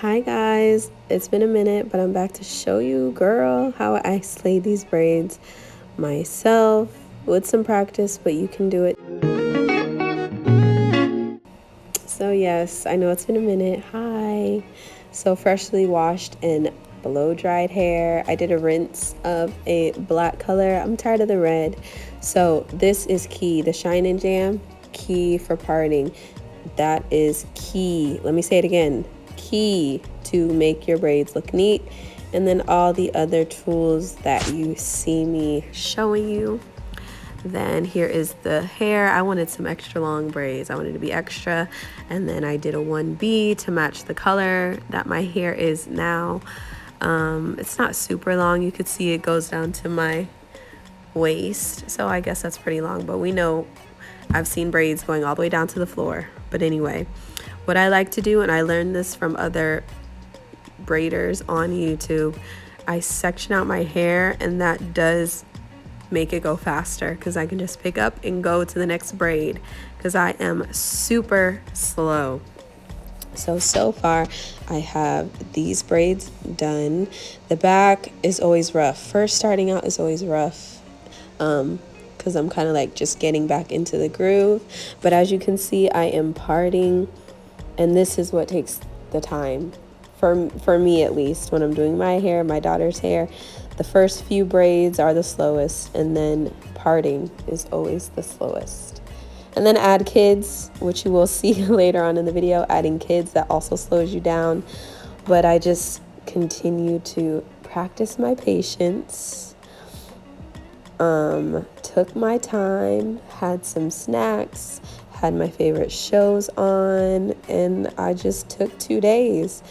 Hi guys, it's been a minute, but I'm back to show you, girl, how I slay these braids myself with some practice, but you can do it. So yes, I know it's been a minute. Hi. So freshly washed and blow dried hair. I did a rinse of a black color. I'm tired of the red. So this is key. The Shine and Jam, key for parting. That is key. Let me say it again. Key to make your braids look neat. And then all the other tools that you see me showing you. Then here is the hair. I wanted some extra long braids. I wanted to be extra. And then I did a 1B to match the color that my hair is now. It's not super long. You could see it goes down to my waist. So I guess that's pretty long. But we know I've seen braids going all the way down to the floor. But anyway, what I like to do, and I learned this from other braiders on YouTube, I section out my hair, and that does make it go faster because I can just pick up and go to the next braid because I am super slow. So far I have these braids done. The back is always rough. First starting out is always rough because I'm kind of like just getting back into the groove. But as you can see, I am parting, and this is what takes the time for me, at least when I'm doing my hair, my daughter's hair. The first few braids are the slowest, and then parting is always the slowest. And then add kids, which you will see later on in the video. Adding kids, that also slows you down. But I just continue to practice my patience. Took my time, had some snacks, had my favorite shows on, and I just took 2 days.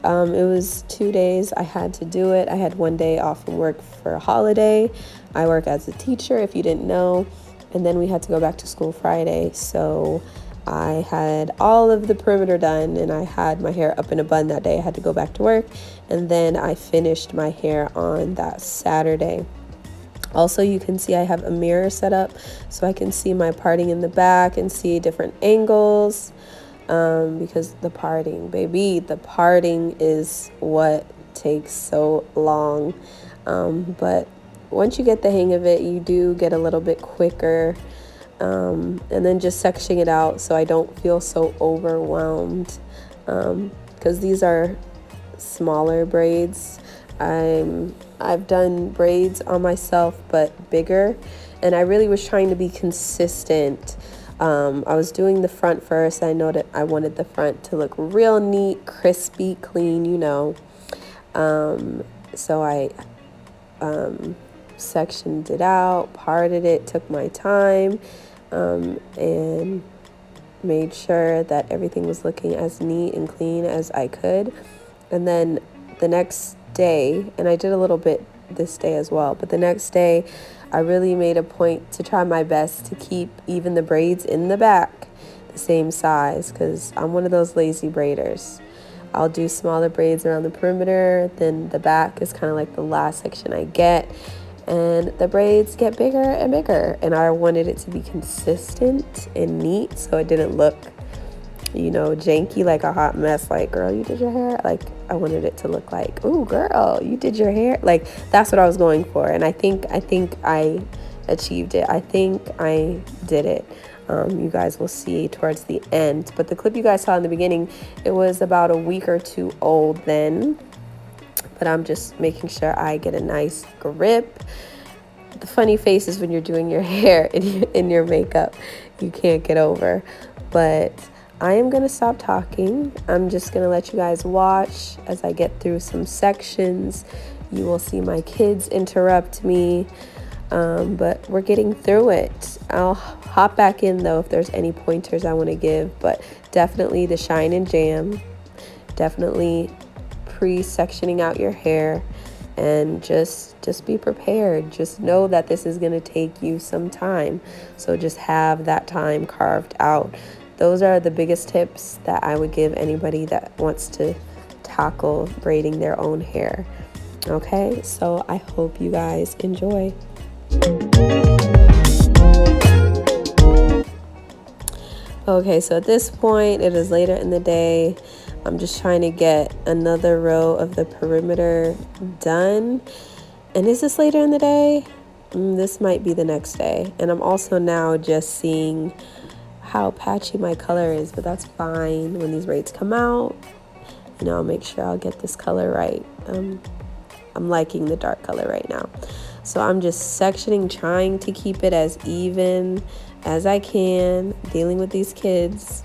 It was 2 days I had to do it. I had 1 day off from work for a holiday. I work as a teacher, if you didn't know, and then we had to go back to school Friday. So I had all of the perimeter done, and I had my hair up in a bun that day. I had to go back to work, and then I finished my hair on that Saturday. Also, you can see I have a mirror set up so I can see my parting in the back and see different angles. Because the parting, baby, the parting is what takes so long. But once you get the hang of it, you do get a little bit quicker. And then just sectioning it out so I don't feel so overwhelmed. Because these are smaller braids. I've done braids on myself, but bigger. And I really was trying to be consistent. I was doing the front first. I know that I wanted the front to look real neat, crispy, clean, you know. So I sectioned it out, parted it, took my time, and made sure that everything was looking as neat and clean as I could. And then the next day, and I did a little bit this day as well, but the next day I really made a point to try my best to keep even the braids in the back the same size, because I'm one of those lazy braiders. I'll do smaller braids around the perimeter, then the back is kind of like the last section I get, and the braids get bigger and bigger, and I wanted it to be consistent and neat so it didn't look, you know, janky, like a hot mess, like, girl, you did your hair. Like, I wanted it to look like, ooh, girl, you did your hair. Like, that's what I was going for, and I think I achieved it. I think I did it. You guys will see towards the end, but the clip you guys saw in the beginning, it was about a week or two old then, but I'm just making sure I get a nice grip. The funny faces when you're doing your hair in your makeup, you can't get over. But I am going to stop talking. I'm just going to let you guys watch as I get through some sections. You will see my kids interrupt me, but we're getting through it. I'll hop back in, though, if there's any pointers I want to give, but definitely the Shine and Jam. Definitely pre-sectioning out your hair, and just be prepared. Just know that this is going to take you some time, so just have that time carved out. Those are the biggest tips that I would give anybody that wants to tackle braiding their own hair. Okay, so I hope you guys enjoy. Okay, so at this point, it is later in the day. I'm just trying to get another row of the perimeter done. And is this later in the day? This might be the next day. And I'm also now just seeing how patchy my color is, but that's fine. When these braids come out, I'll make sure I'll get this color right. I'm liking the dark color right now. So I'm just sectioning, trying to keep it as even as I can, dealing with these kids,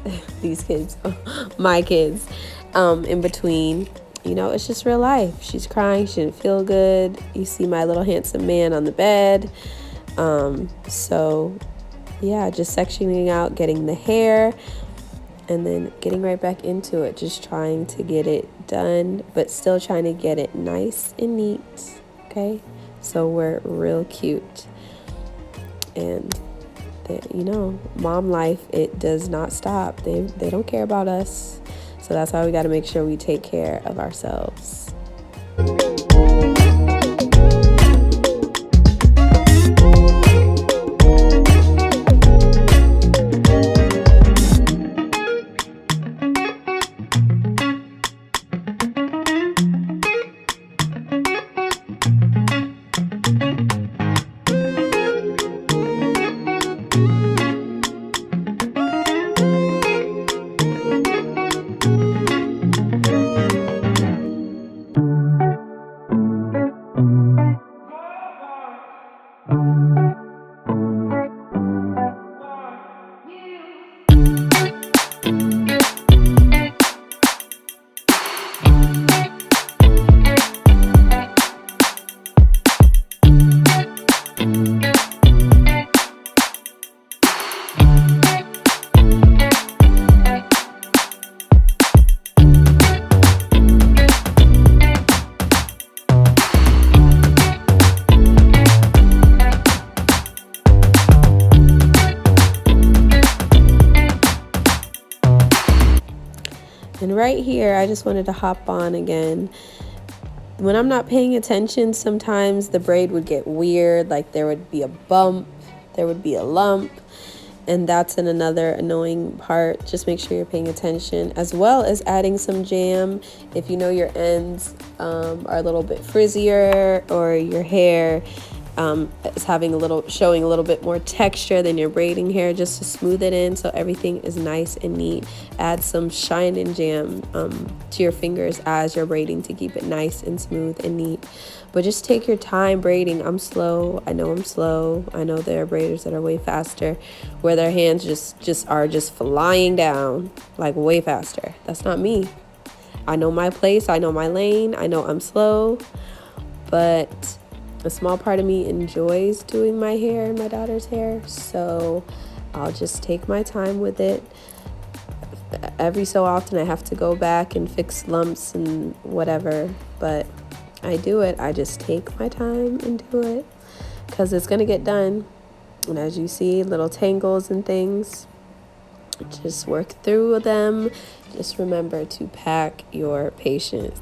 my kids, in between. It's just real life. She's crying, she didn't feel good. You see my little handsome man on the bed. So yeah, just sectioning out, getting the hair, and then getting right back into it, just trying to get it done, but still trying to get it nice and neat, okay? So we're real cute. And, mom life, it does not stop. They don't care about us. So that's why we got to make sure we take care of ourselves. And right here, I just wanted to hop on again. When I'm not paying attention, sometimes the braid would get weird, like there would be a bump, there would be a lump, and that's another annoying part. Just make sure you're paying attention, as well as adding some jam. If you know your ends are a little bit frizzier, or your hair is showing a little bit more texture than your braiding hair, just to smooth it in so everything is nice and neat. Add some shine and jam to your fingers as you're braiding to keep it nice and smooth and neat. But just take your time braiding. I'm slow. I know I'm slow. I know there are braiders that are way faster, where their hands just are flying down like way faster. That's not me. I know my place. I know my lane. I know I'm slow, but a small part of me enjoys doing my hair and my daughter's hair, so I'll just take my time with it. Every so often I have to go back and fix lumps and whatever, but I do it. I just take my time and do it, because it's gonna get done. And as you see, little tangles and things, just work through them. Just remember to pack your patience.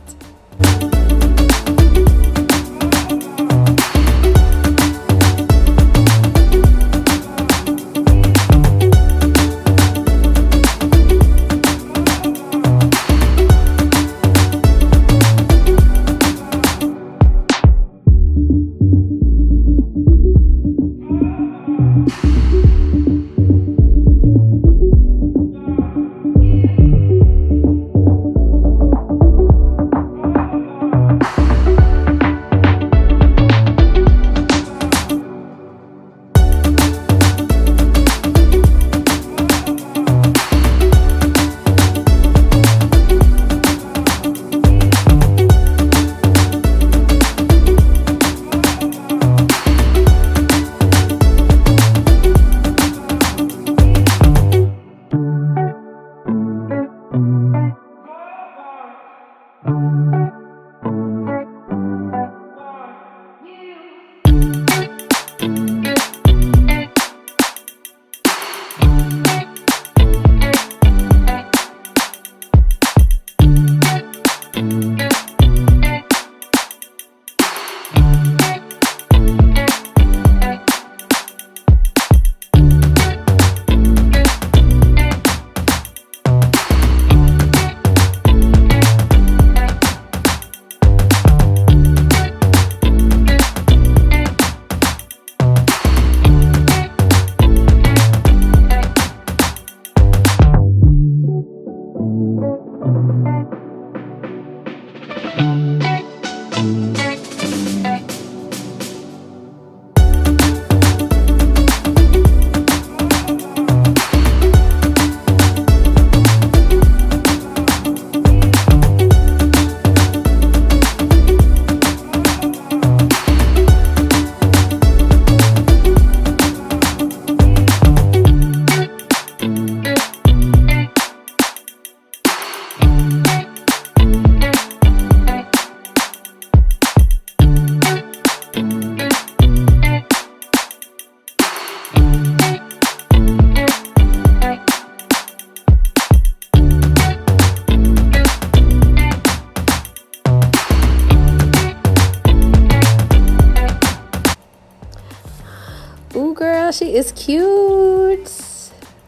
Ooh, girl, she is cute.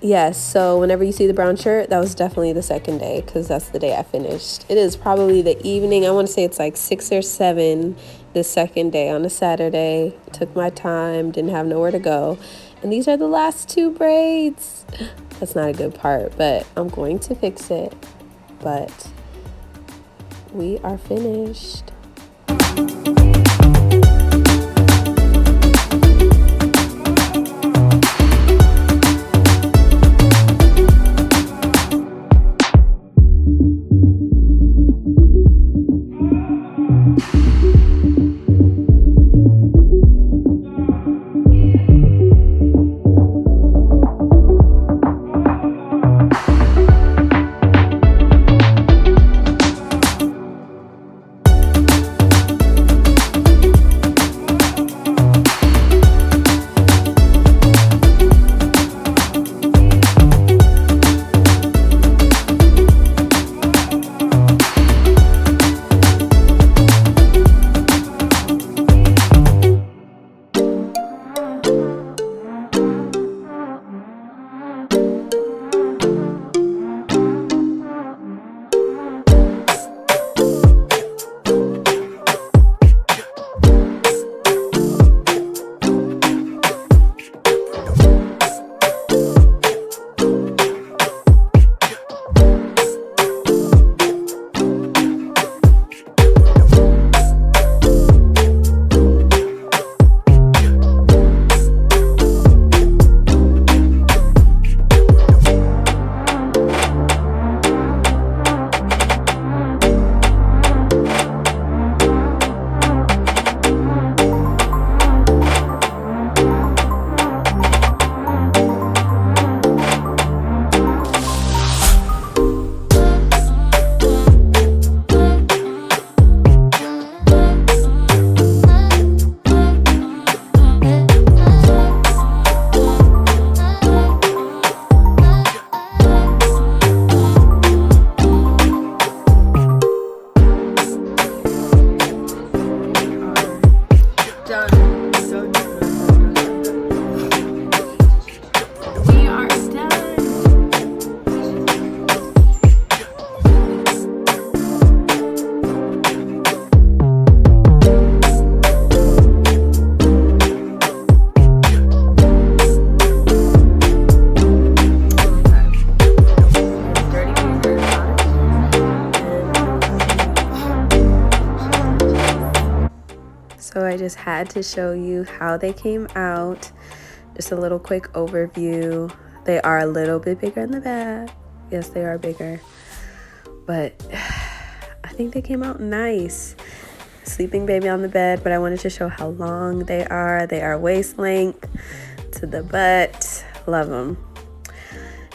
Yes, so whenever you see the brown shirt, that was definitely the second day, because that's the day I finished. It is probably the evening. I want to say it's like 6 or 7 the second day on a Saturday. Took my time, didn't have nowhere to go. And these are the last 2 braids. That's not a good part, but I'm going to fix it. But we are finished. So I just had to show you how they came out. Just a little quick overview. They are a little bit bigger in the back. Yes, they are bigger. But I think they came out nice. Sleeping baby on the bed, but I wanted to show how long they are. They are waist length to the butt. Love them.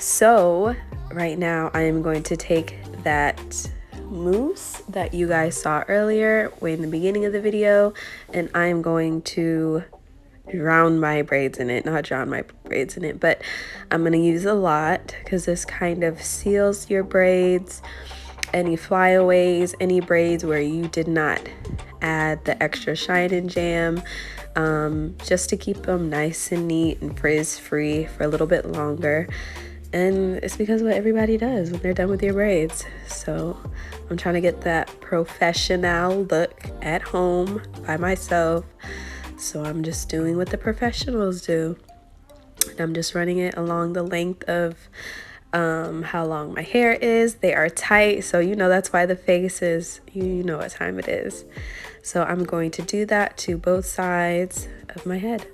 So right now I am going to take that mousse that you guys saw earlier way in the beginning of the video, and I'm going to drown my braids in it. Not drown my braids in it, but I'm going to use a lot because this kind of seals your braids. Any flyaways, any braids where you did not add the extra shine and jam, just to keep them nice and neat and frizz free for a little bit longer. And it's because what everybody does when they're done with your braids. So I'm trying to get that professional look at home by myself. So I'm just doing what the professionals do. And I'm just running it along the length of how long my hair is. They are tight, so you know that's why the face is, you know what time it is. So I'm going to do that to both sides of my head.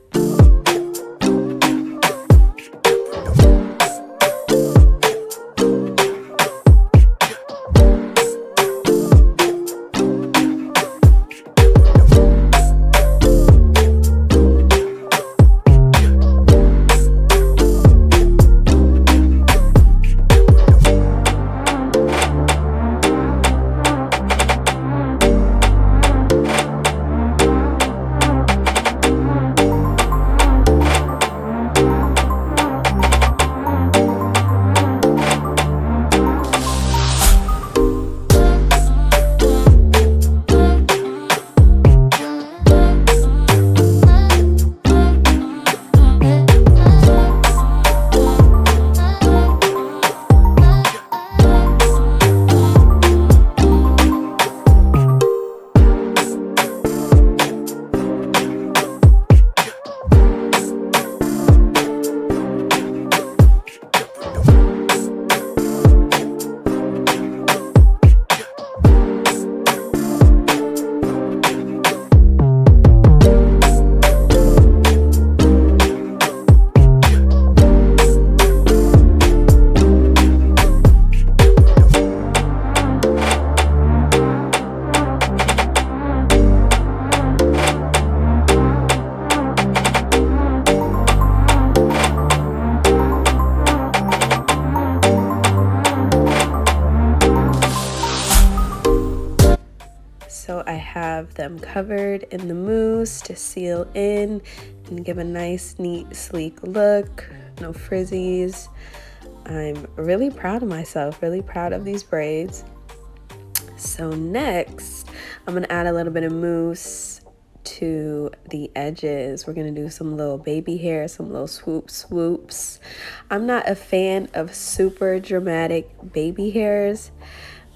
So I have them covered in the mousse to seal in and give a nice, neat, sleek look. No frizzies. I'm really proud of myself, really proud of these braids. So next, I'm gonna add a little bit of mousse to the edges. We're gonna do some little baby hair, some little swoops. I'm not a fan of super dramatic baby hairs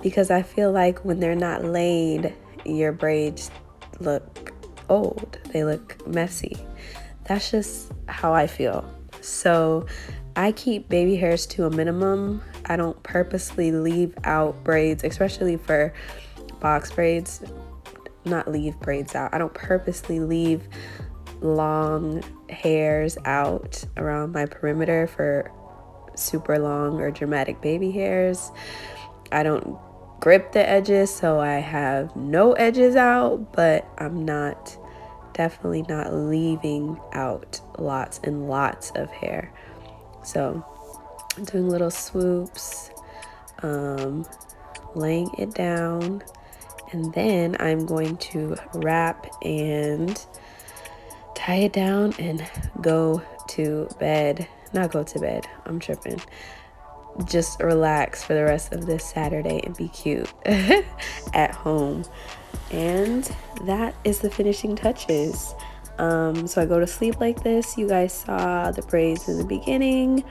because I feel like when they're not laid, your braids look old, they look messy. That's just how I feel. So I keep baby hairs to a minimum. I don't purposely leave out braids, especially for box braids. Not leave braids out. I don't purposely leave long hairs out around my perimeter for super long or dramatic baby hairs. I don't grip the edges, so I have no edges out, but I'm definitely not leaving out lots and lots of hair. So I'm doing little swoops, laying it down, and then I'm going to wrap and tie it down and go to bed. Not go to bed, I'm tripping. Just relax for the rest of this Saturday and be cute at home. And that is the finishing touches. So I go to sleep like this. You guys saw the braids in the beginning.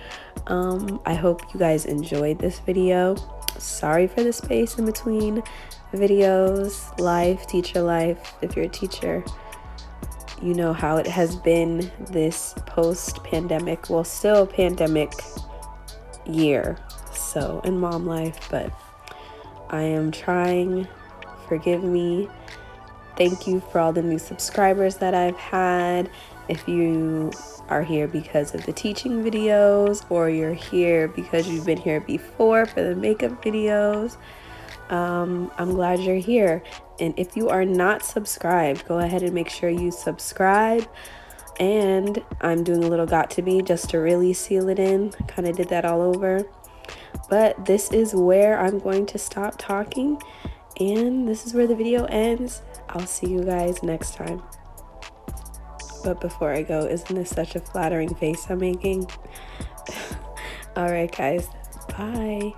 I hope you guys enjoyed this video. Sorry for the space in between videos. Teacher life. If you're a teacher, you know how it has been this post-pandemic, well, still pandemic year, so in mom life, but I am trying. Forgive me. Thank you for all the new subscribers that I've had. If you are here because of the teaching videos, or you're here because you've been here before for the makeup videos, I'm glad you're here. And if you are not subscribed, go ahead and make sure you subscribe. And I'm doing a little got to be just to really seal it in. Kind of did that all over. But this is where I'm going to stop talking, and this is where the video ends. I'll see you guys next time. But before I go, isn't this such a flattering face I'm making? All right, guys. Bye.